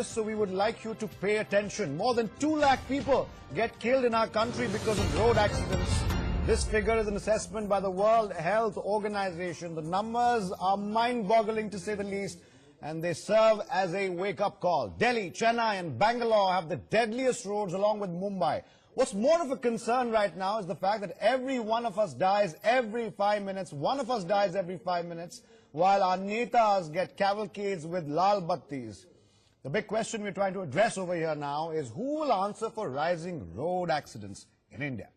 So we would like you to pay attention. More than 2 lakh people get killed in our country because of road accidents. This figure is an assessment by the World Health Organization. The numbers are mind-boggling to say the least, and they serve as a wake-up call. Delhi, Chennai and Bangalore have the deadliest roads along with Mumbai. What's more of a concern right now is the fact that every one of us dies every 5 minutes. One of us dies every 5 minutes, while our netas get cavalcades with lal battis. The big question we're trying to address over here now is who will answer for rising road accidents in India?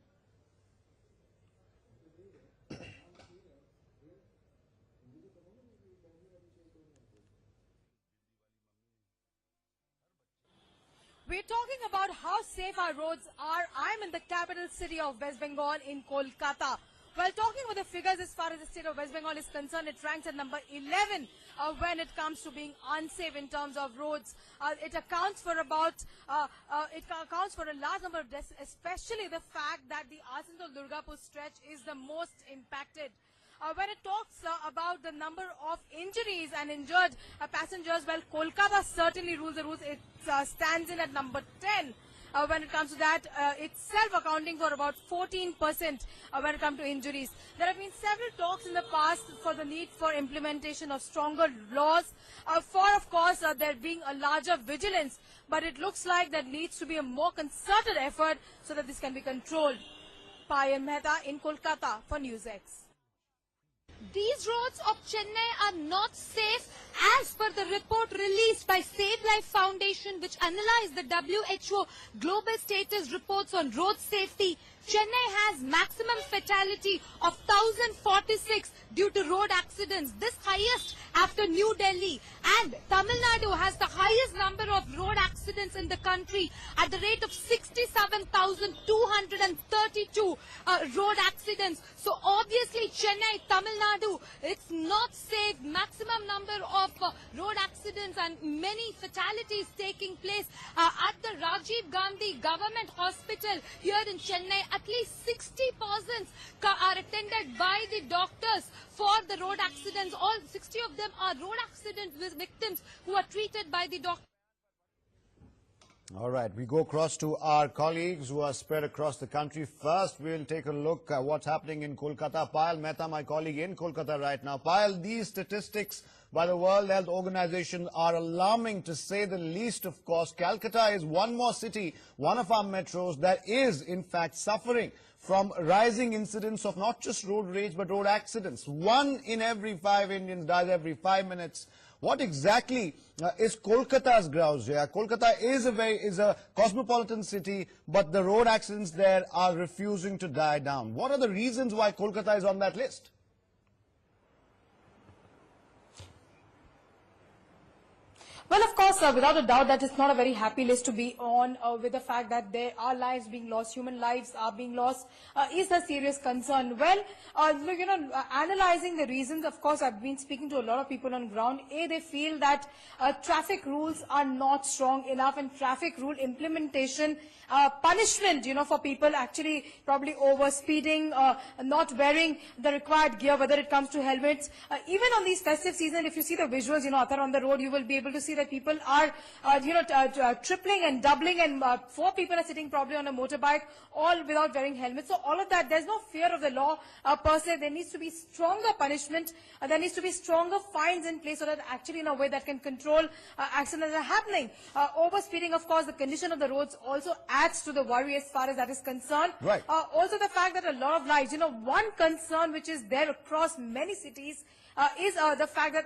We're talking about how safe our roads are. I'm in the capital city of West Bengal in Kolkata. While talking with the figures as far as the state of West Bengal is concerned, it ranks at number 11 when it comes to being unsafe in terms of roads. It accounts for about, a large number of deaths, especially the fact that the Asansol Durgapur stretch is the most impacted. When it talks about the number of injuries and injured passengers, well, Kolkata certainly rules the roads. It stands in at number 10. When it comes to that, itself accounting for about 14% when it comes to injuries. There have been several talks in the past for the need for implementation of stronger laws, of course, there being a larger vigilance, but it looks like there needs to be a more concerted effort so that this can be controlled. Payal Mehta in Kolkata for NewsX. These roads of Chennai are not safe as per the report released by Save Life Foundation, which analyzed the WHO global status reports on road safety. Chennai has maximum fatality of 1,046 due to road accidents, this highest after New Delhi. And Tamil Nadu has the highest number of road accidents in the country at the rate of 67,232 road accidents. So obviously Chennai, Tamil Nadu, it's not safe. Maximum number of road accidents and many fatalities taking place at the Rajiv Gandhi Government Hospital here in Chennai. At least 60 persons are attended by the doctors for the road accidents. All 60 of them are road accident victims who are treated by the doctors. All right, we go across to our colleagues who are spread across the country. First, we'll take a look at what's happening in Kolkata. Payal Mehta, my colleague in Kolkata right now. Payal, these statistics by the World Health Organization are alarming to say the least, of course. Calcutta is one more city, one of our metros, that is, in fact, suffering from rising incidents of not just road rage, but road accidents. 1 in every 5 Indians dies every 5 minutes. What exactly is Kolkata's grouse here? Kolkata is a cosmopolitan city, but the road accidents there are refusing to die down. What are the reasons why Kolkata is on that list? Well, of course, without a doubt, that is not a very happy list to be on, with the fact that there are lives being lost, human lives are being lost, is a serious concern. Well, analyzing the reasons, of course, I've been speaking to a lot of people on ground. They feel that traffic rules are not strong enough, and traffic rule implementation, punishment, for people actually probably over speeding, not wearing the required gear, whether it comes to helmets. Even on these festive season, if you see the visuals, Athar on the road, you will be able to see that people are, tripling and doubling, and 4 people are sitting probably on a motorbike, all without wearing helmets. So all of that, there's no fear of the law per se. There needs to be stronger punishment. There needs to be stronger fines in place so that actually in a way that can control accidents that are happening. Overspeeding, of course, the condition of the roads also adds to the worry as far as that is concerned. Right. Also the fact that a lot of lives, one concern which is there across many cities is the fact that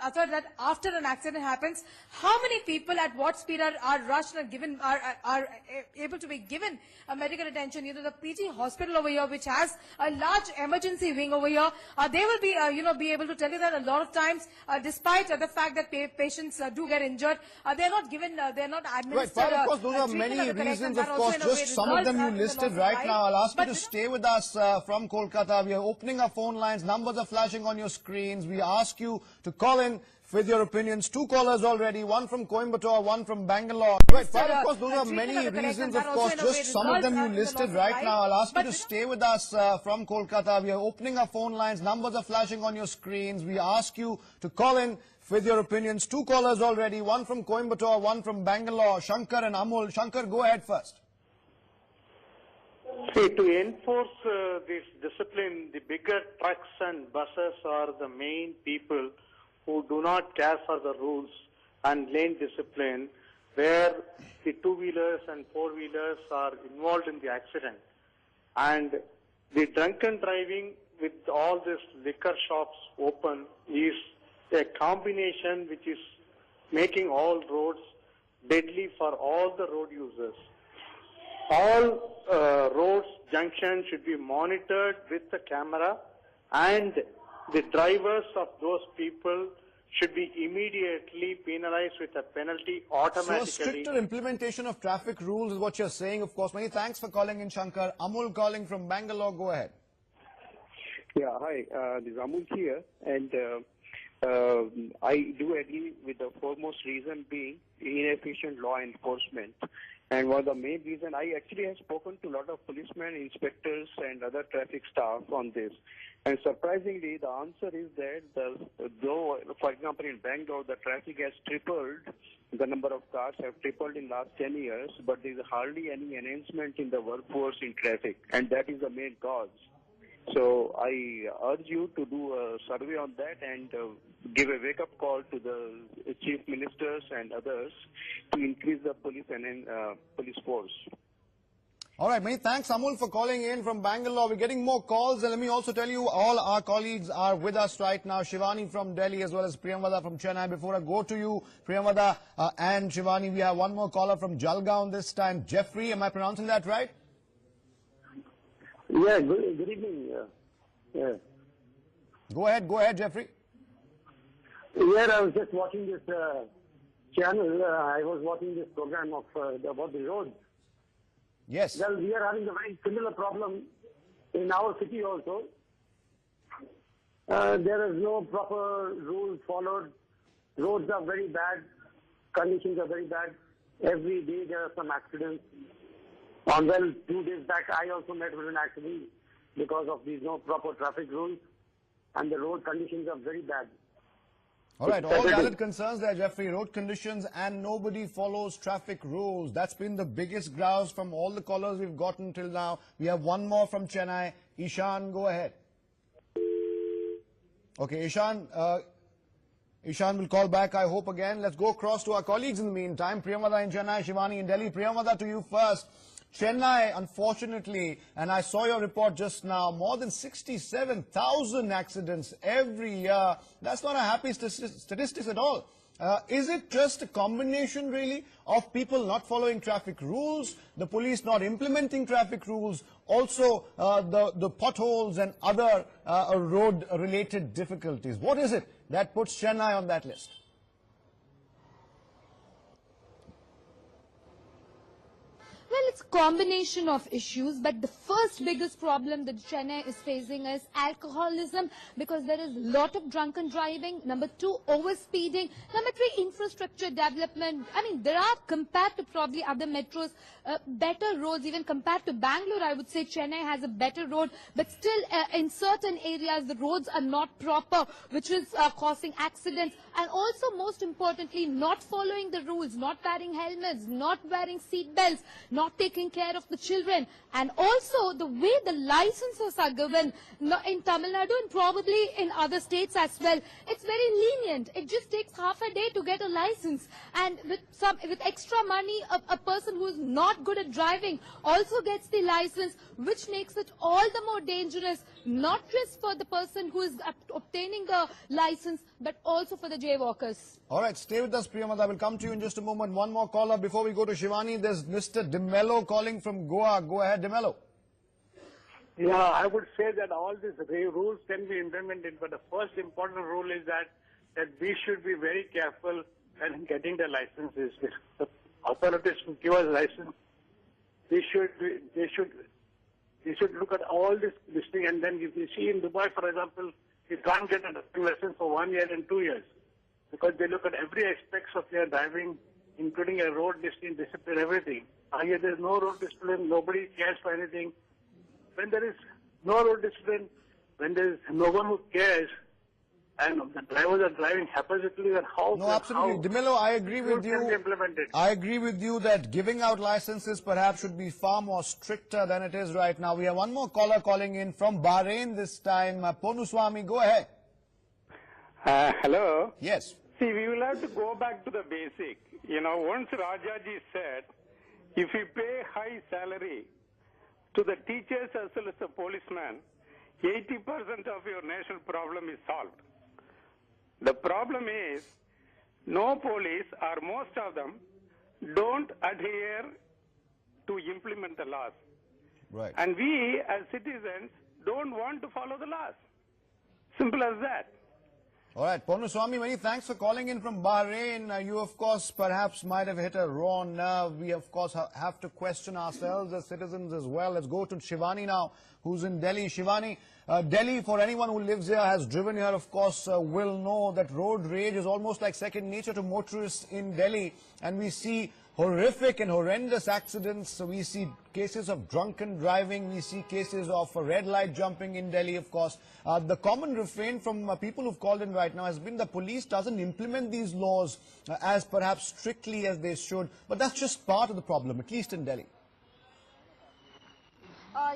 after an accident happens, how many people at what speed are rushed and given are able to be given medical attention. The PG hospital over here, which has a large emergency wing over here, they will be be able to tell you that a lot of times, despite the fact that patients do get injured, they're not given, they're not administered. Right, of course, those are many reasons. Of course, just some of them you listed right now. I'll ask you to stay with us from Kolkata. We are opening our phone lines. Numbers are flashing on your screens. We ask you to call in with your opinions. 2 callers already, one from Coimbatore, one from Bangalore. Right, but of course, those are many reasons. Of course, just some of them you listed right now. I'll ask you to stay with us from Kolkata. We are opening our phone lines. Numbers are flashing on your screens. We ask you to call in with your opinions. Two callers already, one from Coimbatore, one from Bangalore. Shankar and Amul. Shankar, go ahead first. See, to enforce this discipline, the bigger trucks and buses are the main people who do not care for the rules and lane discipline, where the two-wheelers and four-wheelers are involved in the accident. And the drunken driving with all these liquor shops open is a combination which is making all roads deadly for all the road users. All roads, junctions should be monitored with the camera, and the drivers of those people should be immediately penalized with a penalty automatically. So stricter implementation of traffic rules is what you're saying, of course. Many thanks for calling in, Shankar. Amul calling from Bangalore. Go ahead. Yeah, hi. This is Amul here, and I do agree with the foremost reason being inefficient law enforcement. And one of the main reasons, I actually have spoken to a lot of policemen, inspectors, and other traffic staff on this. And surprisingly, the answer is that though, for example, in Bangalore, the traffic has tripled, the number of cars have tripled in last 10 years, but there is hardly any enhancement in the workforce in traffic, and that is the main cause. So I urge you to do a survey on that and give a wake-up call to the chief ministers and others to increase the police and police force. All right, many thanks, Amul, for calling in from Bangalore. We're getting more calls, and let me also tell you, all our colleagues are with us right now. Shivani from Delhi, as well as Priyamvada from Chennai. Before I go to you, Priyamvada and Shivani, we have one more caller from Jalgaon this time. Jeffrey, am I pronouncing that right? Yeah, good evening. Yeah. Go ahead, Jeffrey. Yeah, I was just watching this channel. I was watching this program of about the roads. Yes. Well, we are having a very similar problem in our city also. There is no proper rules followed. Roads are very bad. Conditions are very bad. Every day there are some accidents. Well, 2 days back, I also met with an accident because of these no proper traffic rules, and the road conditions are very bad. All right, all valid concerns there, Jeffrey. Road conditions and nobody follows traffic rules. That's been the biggest grouse from all the callers we've gotten till now. We have one more from Chennai. Ishan, go ahead. Okay, Ishan will call back, I hope, again. Let's go across to our colleagues in the meantime. Priyamvada in Chennai, Shivani in Delhi. Priyamvada, to you first. Chennai, unfortunately, and I saw your report just now, more than 67,000 accidents every year. That's not a happy statistics at all. Is it just a combination, really, of people not following traffic rules, the police not implementing traffic rules, also the potholes and other road-related difficulties? What is it that puts Chennai on that list? Well, it's a combination of issues, but the first biggest problem that Chennai is facing is alcoholism, because there is a lot of drunken driving. Number 2, overspeeding. Number 3, infrastructure development. I mean, there are, compared to probably other metros, better roads. Even compared to Bangalore, I would say Chennai has a better road, but still in certain areas the roads are not proper, which is causing accidents. And also, most importantly, not following the rules, not wearing helmets, not wearing seat belts, not taking care of the children. And also the way the licenses are given in Tamil Nadu and probably in other states as well, it's very lenient. It just takes half a day to get a license, and with extra money, a person who is not good at driving also gets the license, which makes it all the more dangerous, not just for the person who is obtaining the license, but also for the jaywalkers. All right, stay with us, Priyamvada. We'll come to you in just a moment. One more caller before we go to Shivani. There's Mr. DeMello calling from Goa. Go ahead, DeMello. Yeah, I would say that all these rules can be implemented, but the first important rule is that we should be very careful when getting the licenses. The authorities who give us license, they should look at all this thing, and then if you see in Dubai, for example, you can't get a driving license for 1 year and 2 years, because they look at every aspect of their driving, including a road discipline, everything. Here there is no road discipline, nobody cares for anything. When there is no road discipline, when there is no one who cares, and the drivers are driving haphazardly, then how? No, absolutely. DeMello, I agree with can be you. implemented. I agree with you that giving out licenses perhaps should be far more stricter than it is right now. We have one more caller calling in from Bahrain this time. Ponuswamy, go ahead. Hello. Yes. See, we will have to go back to the basic. You know, once Rajaji said, if you pay high salary to the teachers as well as the policemen, 80% of your national problem is solved. The problem is, no police, or most of them, don't adhere to implement the laws. Right. And we, as citizens, don't want to follow the laws. Simple as that. All right, Ponuswamy, many thanks for calling in from Bahrain. You, of course, perhaps might have hit a raw nerve. We, of course, have to question ourselves as citizens as well. Let's go to Shivani now, who's in Delhi. Shivani, Delhi, for anyone who lives here, has driven here, of course, will know that road rage is almost like second nature to motorists in Delhi. And we see horrific and horrendous accidents. We see cases of drunken driving. We see cases of red light jumping in Delhi, of course. The common refrain from people who've called in right now has been the police doesn't implement these laws as perhaps strictly as they should. But that's just part of the problem, at least in Delhi.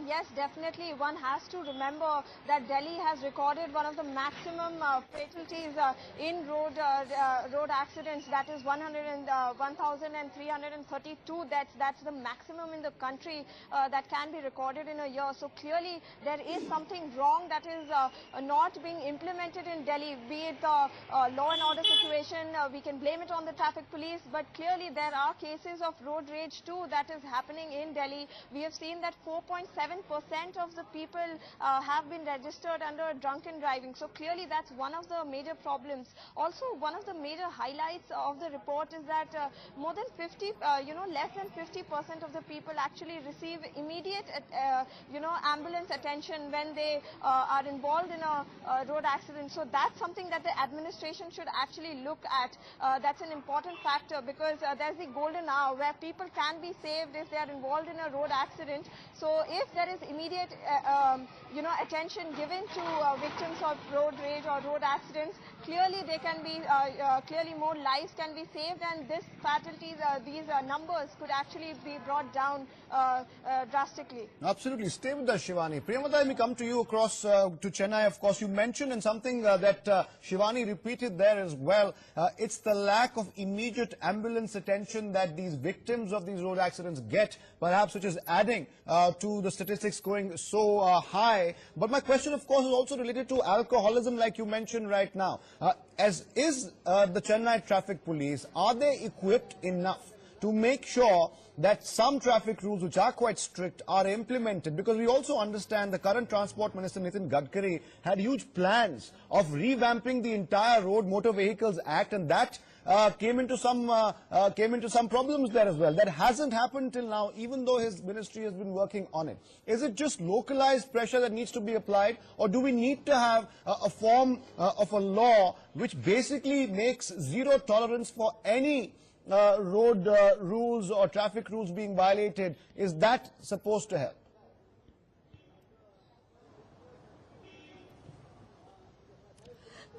Yes, definitely. One has to remember that Delhi has recorded one of the maximum fatalities in road accidents. That is 1,332 deaths. That's the maximum in the country that can be recorded in a year. So clearly, there is something wrong that is not being implemented in Delhi. Be it the law and order situation, we can blame it on the traffic police. But clearly, there are cases of road rage too that is happening in Delhi. We have seen that 4.7% of the people have been registered under drunken driving. So clearly that's one of the major problems. Also, one of the major highlights of the report is that more than 50, less than 50% of the people actually receive immediate, ambulance attention when they are involved in a road accident. So that's something that the administration should actually look at. That's an important factor because there's the golden hour where people can be saved if they are involved in a road accident. So if there is immediate, attention given to victims of road rage or road accidents, clearly they can be, clearly more lives can be saved, and this fatalities, these numbers could actually be brought down drastically. Absolutely. Stay with us, Shivani. Priyamada, let me come to you across to Chennai. Of course, you mentioned and something that Shivani repeated there as well. It's the lack of immediate ambulance attention that these victims of these road accidents get, perhaps, which is adding to the statistics going so high. But my question, of course, is also related to alcoholism, like you mentioned right now. As is the Chennai Traffic Police, are they equipped enough to make sure that some traffic rules, which are quite strict, are implemented? Because we also understand the current Transport Minister, Nitin Gadkari, had huge plans of revamping the entire Road Motor Vehicles Act, and that came into some problems there as well. That hasn't happened till now, even though his ministry has been working on it. Is it just localized pressure that needs to be applied, or do we need to have a form of a law which basically makes zero tolerance for any road rules or traffic rules being violated? Is that supposed to help?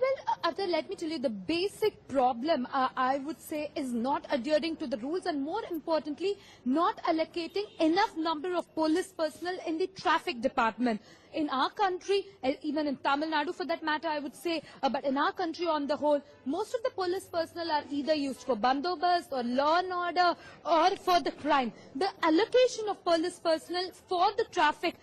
Well, Arthur, let me tell you, the basic problem, I would say, is not adhering to the rules and, more importantly, not allocating enough number of police personnel in the traffic department. In our country, even in Tamil Nadu for that matter, I would say, but in our country on the whole, most of the police personnel are either used for bandobast or law and order or for the crime. The allocation of police personnel for the traffic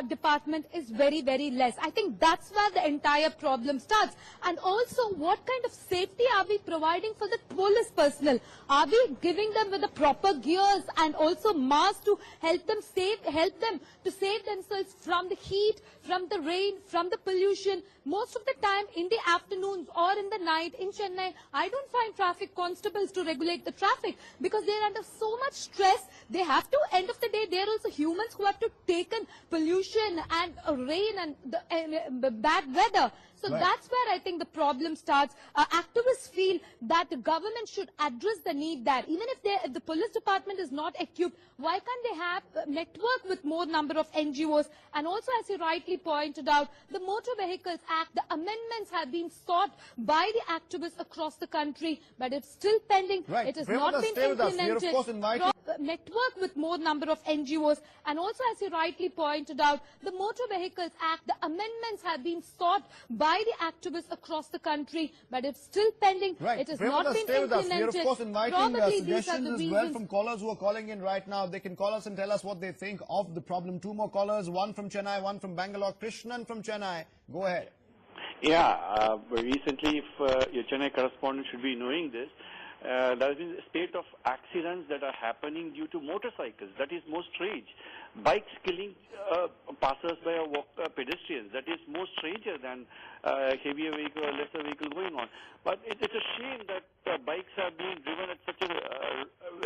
department is very, very less. I think that's where the entire problem starts. And also, what kind of safety are we providing for the police personnel? Are we giving them with the proper gears and also masks to help them to save themselves from the heat, from the rain, from the pollution? Most of the time in the afternoons or in the night in Chennai, I don't find traffic constables to regulate the traffic because they're under so much stress. They have to, end of the day, they're also humans who have to take in pollution and rain and the bad weather. So Right. that's where I think the problem starts. Activists feel that the government should address the need there. Even if the police department is not equipped, why can't they have a network with more number of NGOs? And also, as you rightly pointed out, the Motor Vehicles Act, the amendments have been sought by the activists across the country, but it's still pending. Right. It has Premada, not been stay with us. We are, of implemented. course, inviting- Network with more number of NGOs, and also, as you rightly pointed out, the Motor Vehicles Act, the amendments have been sought by the activists across the country, but it's still pending. Right. It has Premada, not been stay with us. We are, implemented. of course, inviting Probably these are suggestions the as well reasons. from callers who are calling in right now. They can call us and tell us what they think of the problem. Two more callers, one from Chennai, one from Bangalore. Krishnan from Chennai. Go ahead. Yeah, recently, if your Chennai correspondent should be knowing this, there has been a spate of accidents that are happening due to motorcycles. That is more strange. Bikes killing passers-by or pedestrians. That is more stranger than heavier vehicle or lesser vehicle going on. But it's a shame that bikes are being driven at such a,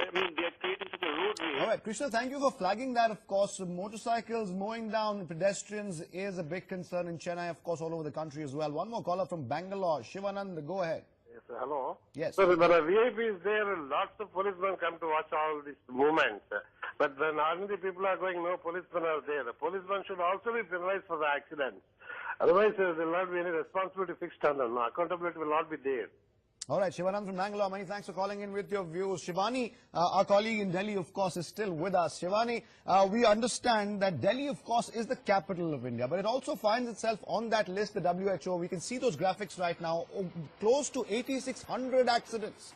they are creating such a road rage. All right, Krishna, thank you for flagging that. Of course, motorcycles mowing down pedestrians is a big concern in Chennai, of course, all over the country as well. One more caller from Bangalore. Shivanand, go ahead. Yes, hello. Yes. So when a VIP is there, lots of policemen come to watch all these movements. But when ordinary people are going, no policemen are there. The policemen should also be penalized for the accidents. Otherwise, there will not be any responsibility fixed on them. Accountability will not be there. All right, Shivanand from Bangalore, many thanks for calling in with your views. Shivani, our colleague in Delhi, of course, is still with us. Shivani, we understand that Delhi, of course, is the capital of India, but it also finds itself on that list, the WHO. We can see those graphics right now, close to 8,600 accidents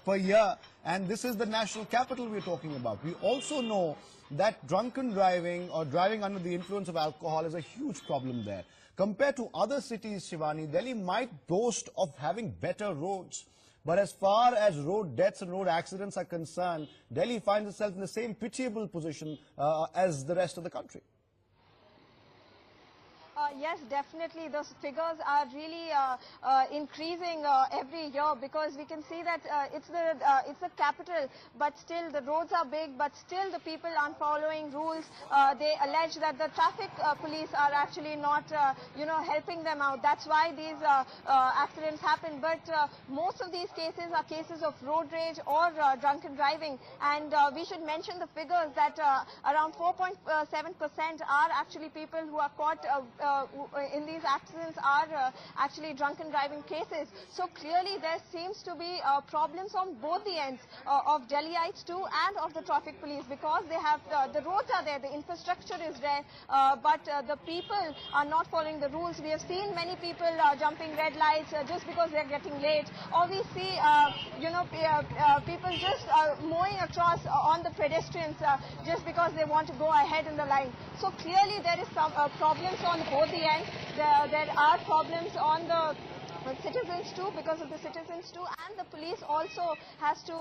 per year, and this is the national capital we're talking about. We also know that drunken driving or driving under the influence of alcohol is a huge problem there. Compared to other cities, Shivani, Delhi might boast of having better roads. But as far as road deaths and road accidents are concerned, Delhi finds itself in the same pitiable position as the rest of the country. Yes, definitely. Those figures are really increasing every year, because we can see that it's the capital, but still the roads are big, but still the people aren't following rules. They allege that the traffic police are actually not, helping them out. That's why these accidents happen. But most of these cases are cases of road rage or drunken driving, and we should mention the figures that around 4.7% are actually people who are caught in these accidents are actually drunken driving cases. So clearly there seems to be problems on both the ends of Delhiites too and of the traffic police, because they have the roads are there, the infrastructure is there, but the people are not following the rules. We have seen many people jumping red lights just because they are getting late, or we see people just mowing across on the pedestrians just because they want to go ahead in the line. So clearly there is some problems on both the ends. There are problems on the citizens too, because of the citizens too, and the police also has to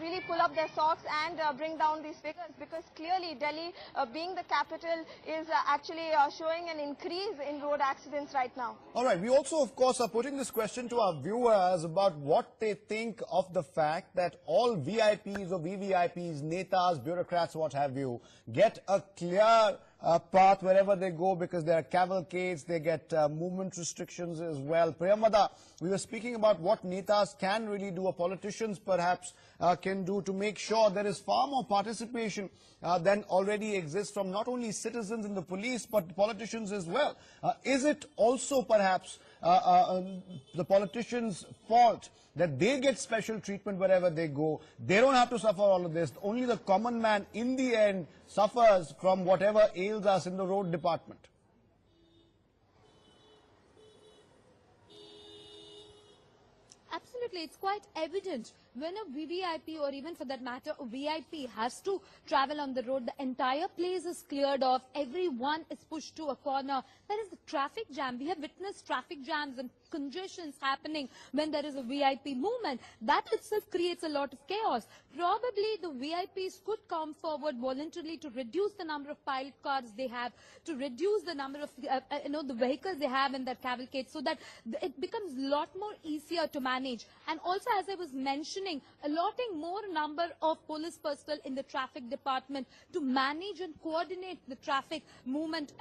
really pull up their socks and bring down these figures, because clearly Delhi being the capital is actually showing an increase in road accidents right now. All right, we also of course are putting this question to our viewers about what they think of the fact that all VIPs or VVIPs, netas, bureaucrats, what have you, get a clear path wherever they go, because there are cavalcades, they get movement restrictions as well. Priyamada, we were speaking about what netas can really do, or politicians perhaps can do, to make sure there is far more participation than already exists from not only citizens in the police but politicians as well. Is it also perhaps the politicians' fault that they get special treatment wherever they go? They don't have to suffer all of this. Only the common man in the end suffers from whatever ails us in the road department. Absolutely, it's quite evident. When a VVIP, or even for that matter a VIP, has to travel on the road, the entire place is cleared off, everyone is pushed to a corner. There is a traffic jam. We have witnessed traffic jams and congestions happening when there is a VIP movement. That itself creates a lot of chaos. Probably the VIPs could come forward voluntarily to reduce the number of pilot cars they have, to reduce the number of the vehicles they have in their cavalcade, so that it becomes a lot more easier to manage. And also, as I was mentioning, allotting more number of police personnel in the traffic department to manage and coordinate the traffic movement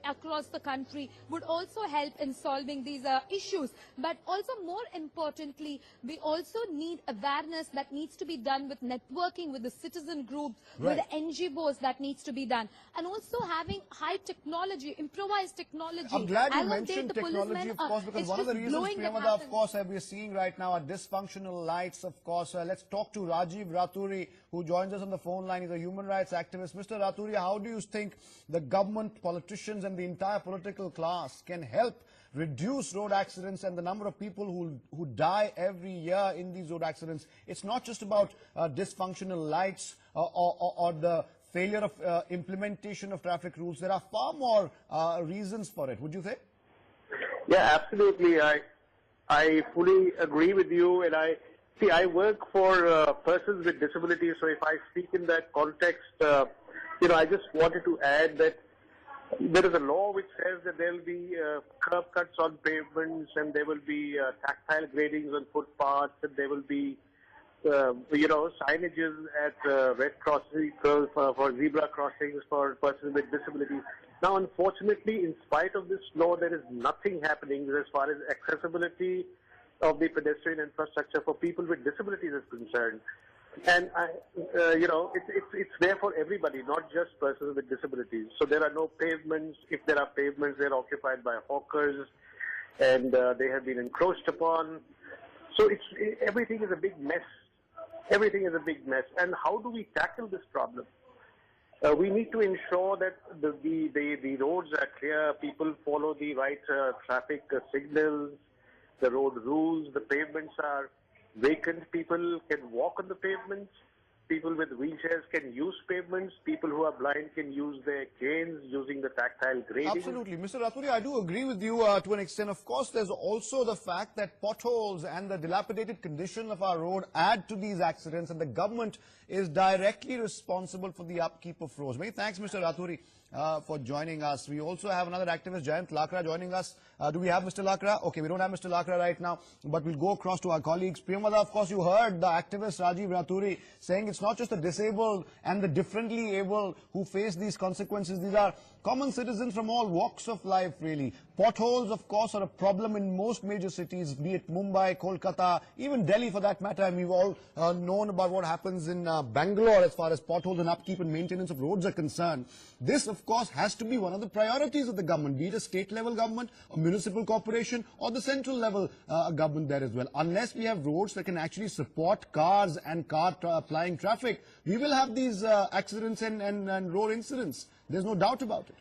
across the country would also help in solving these issues. But also more importantly, we also need awareness that needs to be done with networking with the citizen groups, with the NGOs that needs to be done. And also having high technology, improvised technology. I'm glad you mentioned technology, of course, because one of the reasons, Priyamada, of course, we're seeing right now are dysfunctional lights, of course. Let's talk to Rajiv Raturi, who joins us on the phone line. He's a human rights activist. Mr. Raturi, how do you think the government, politicians and the entire political class can help reduce road accidents and the number of people who die every year in these road accidents? It's not just about dysfunctional lights or the failure of implementation of traffic rules. There are far more reasons for it, would you say? Yeah, absolutely. I fully agree with you, and I work for persons with disabilities, so if I speak in that context, I just wanted to add that there is a law which says that there will be curb cuts on pavements, and there will be tactile gradings on footpaths, and there will be signages at red crossings for zebra crossings for persons with disabilities. Now, unfortunately, in spite of this law, there is nothing happening as far as accessibility of the pedestrian infrastructure for people with disabilities is concerned. And it's there for everybody, not just persons with disabilities. So there are no pavements. If there are pavements, they're occupied by hawkers, and they have been encroached upon. So everything is a big mess. Everything is a big mess. And how do we tackle this problem? We need to ensure that the roads are clear, people follow the right traffic signals, the road rules, the pavements are vacant, people can walk on the pavements, people with wheelchairs can use pavements, people who are blind can use their canes using the tactile grading. Absolutely. Mr. Raturi, I do agree with you to an extent. Of course, there's also the fact that potholes and the dilapidated condition of our road add to these accidents, and the government is directly responsible for the upkeep of roads. Many thanks, Mr. Raturi, for joining us. We also have another activist, Jayant Lakra, joining us. Do we have Mr. Lakra? Okay, we don't have Mr. Lakra right now, but we'll go across to our colleagues. Priyamada, of course, you heard the activist Rajiv Raturi saying it's not just the disabled and the differently able who face these consequences. These are common citizens from all walks of life, really. Potholes, of course, are a problem in most major cities, be it Mumbai, Kolkata, even Delhi for that matter. And we've all known about what happens in Bangalore as far as potholes and upkeep and maintenance of roads are concerned. This, of course, has to be one of the priorities of the government, be it a state-level government, a municipal corporation, or the central-level government there as well. Unless we have roads that can actually support cars and car-plying traffic, we will have these accidents and road incidents. There's no doubt about it.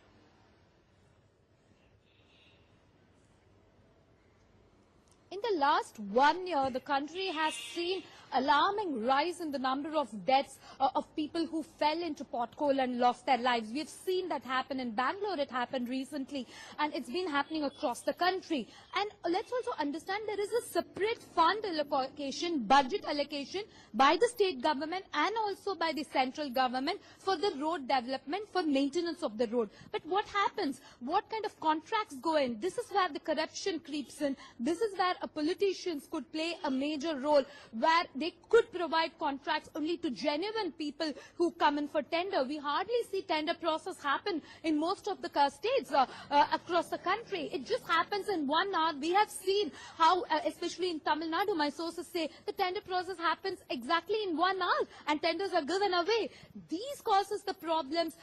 In the last 1 year, the country has seen alarming rise in the number of deaths of people who fell into pothole and lost their lives. We have seen that happen in Bangalore. It happened recently, and it's been happening across the country. And let's also understand there is a separate fund allocation, budget allocation by the state government and also by the central government for the road development, for maintenance of the road. But what happens? What kind of contracts go in? This is where the corruption creeps in. This is where politicians could play a major role, where they could provide contracts only to genuine people who come in for tender. We hardly see tender process happen in most of the states across the country. It just happens in 1 hour. We have seen how, especially in Tamil Nadu, my sources say the tender process happens exactly in 1 hour and tenders are given away. These causes the problems,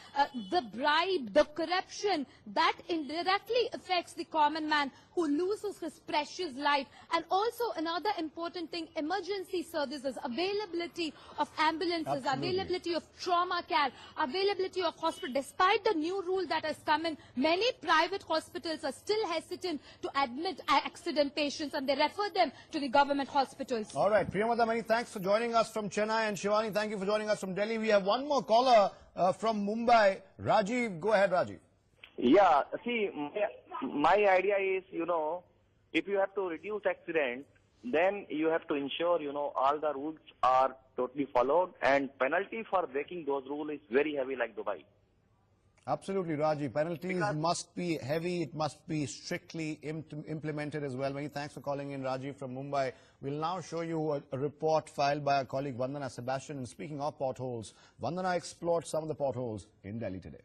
the bribe, the corruption that indirectly affects the common man who loses his precious life. And also another important thing, emergency services, availability of ambulances, availability of trauma care, availability of hospital. Despite the new rule that has come in, many private hospitals are still hesitant to admit accident patients, and they refer them to the government hospitals. All right, Priyamada, many thanks for joining us from Chennai, and Shivani, thank you for joining us from Delhi. We have one more caller from Mumbai. Rajiv, go ahead, Rajiv. Yeah, see, my idea is, if you have to reduce accident, then you have to ensure, all the rules are totally followed, and penalty for breaking those rules is very heavy like Dubai. Absolutely, Raji. Penalties must be heavy. It must be strictly implemented as well. Many thanks for calling in, Raji from Mumbai. We'll now show you a report filed by our colleague Vandana Sebastian. And speaking of potholes, Vandana explored some of the potholes in Delhi today.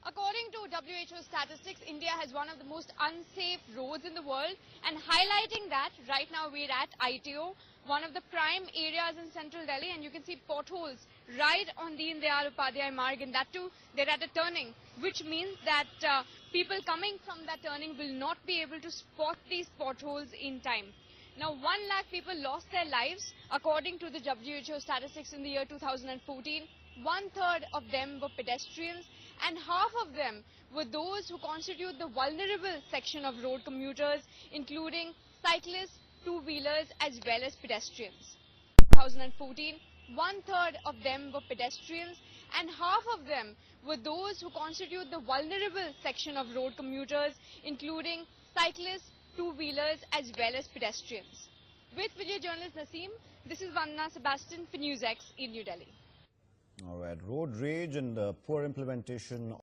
According to WHO statistics, India has one of the most unsafe roads in the world, and highlighting that, right now we're at ITO, one of the prime areas in central Delhi, and you can see potholes right on Deen Dayal Upadhyay Marg, and that too, they're at a turning, which means that people coming from that turning will not be able to spot these potholes in time. Now, 1 lakh people lost their lives, according to the WHO statistics in the year 2014. 1/3 of them were pedestrians, and half of them were those who constitute the vulnerable section of road commuters, including cyclists, two-wheelers, as well as pedestrians. 2014, 1/3 of them were pedestrians, and half of them were those who constitute the vulnerable section of road commuters, including cyclists, two-wheelers, as well as pedestrians. With video journalist Naseem, this is Vandana Sebastian for NewsX in New Delhi. All right, road rage and poor implementation